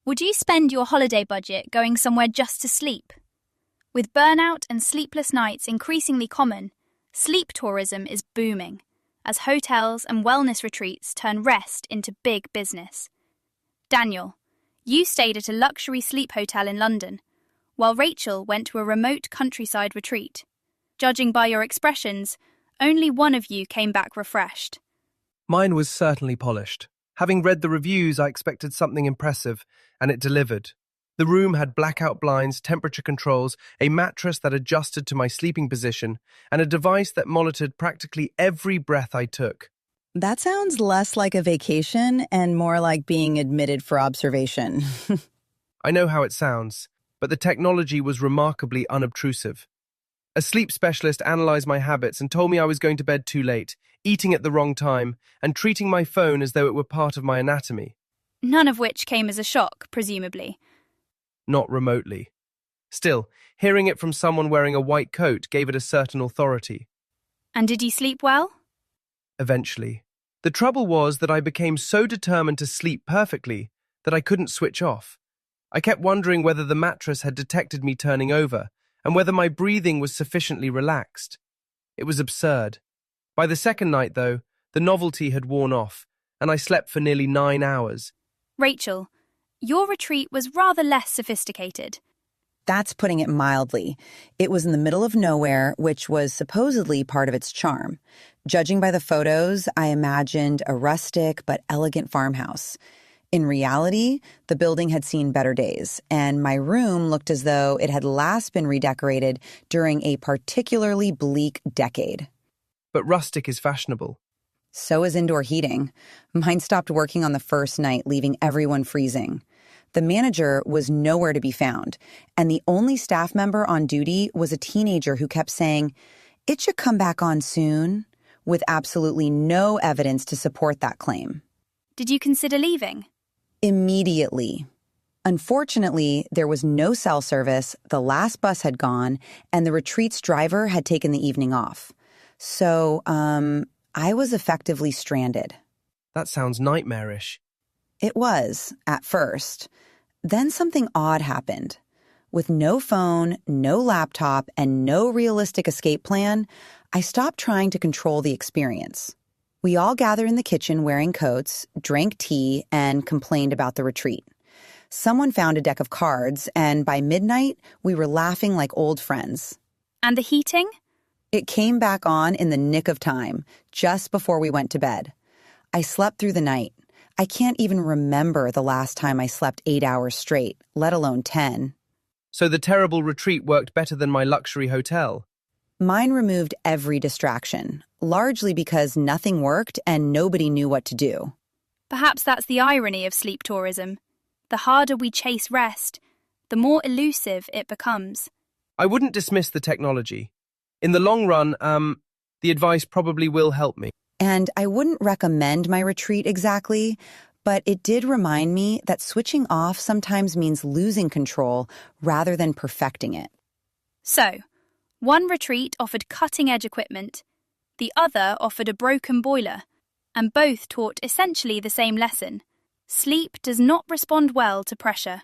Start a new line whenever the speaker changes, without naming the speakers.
Would you spend your holiday budget going somewhere just to sleep? With burnout and sleepless nights increasingly common, sleep tourism is booming as hotels and wellness retreats turn rest into big business. Daniel, you stayed at a luxury sleep hotel in London, while Rachel went to a remote countryside retreat. Judging by your expressions, only one of you came back refreshed.
Mine was certainly polished. Having read the reviews, I expected something impressive, and it delivered. The room had blackout blinds, temperature controls, a mattress that adjusted to my sleeping position, and a device that monitored practically every breath I took.
That sounds less like a vacation and more like being admitted for observation.
I know how it sounds, but the technology was remarkably unobtrusive. A sleep specialist analyzed my habits and told me I was going to bed too late, eating at the wrong time, and treating my phone as though it were part of my anatomy.
None of which came as a shock, presumably.
Not remotely. Still, hearing it from someone wearing a white coat gave it a certain authority.
And did you sleep well?
Eventually. The trouble was that I became so determined to sleep perfectly that I couldn't switch off. I kept wondering whether the mattress had detected me turning over, and whether my breathing was sufficiently relaxed. It was absurd. By the second night, though, the novelty had worn off, and I slept for nearly 9 hours.
Rachel, your retreat was rather less sophisticated.
That's putting it mildly. It was in the middle of nowhere, which was supposedly part of its charm. Judging by the photos, I imagined a rustic but elegant farmhouse. In reality, the building had seen better days, and my room looked as though it had last been redecorated during a particularly bleak decade.
But rustic is fashionable.
So is indoor heating. Mine stopped working on the first night, leaving everyone freezing. The manager was nowhere to be found, and the only staff member on duty was a teenager who kept saying, "It should come back on soon," with absolutely no evidence to support that claim.
Did you consider leaving?
Immediately. Unfortunately, there was no cell service, the last bus had gone, and the retreat's driver had taken the evening off. So, I was effectively stranded.
That sounds nightmarish.
It was, at first. Then something odd happened. With no phone, no laptop, and no realistic escape plan, I stopped trying to control the experience. We all gathered in the kitchen wearing coats, drank tea, and complained about the retreat. Someone found a deck of cards, and by midnight, we were laughing like old friends.
And the heating?
It came back on in the nick of time, just before we went to bed. I slept through the night. I can't even remember the last time I slept 8 hours straight, let alone 10.
So the terrible retreat worked better than my luxury hotel.
Mine removed every distraction, largely because nothing worked and nobody knew what to do.
Perhaps that's the irony of sleep tourism. The harder we chase rest, the more elusive it becomes.
I wouldn't dismiss the technology. In the long run, the advice probably will help me.
And I wouldn't recommend my retreat exactly, but it did remind me that switching off sometimes means losing control rather than perfecting it.
So, one retreat offered cutting-edge equipment, the other offered a broken boiler, and both taught essentially the same lesson. Sleep does not respond well to pressure.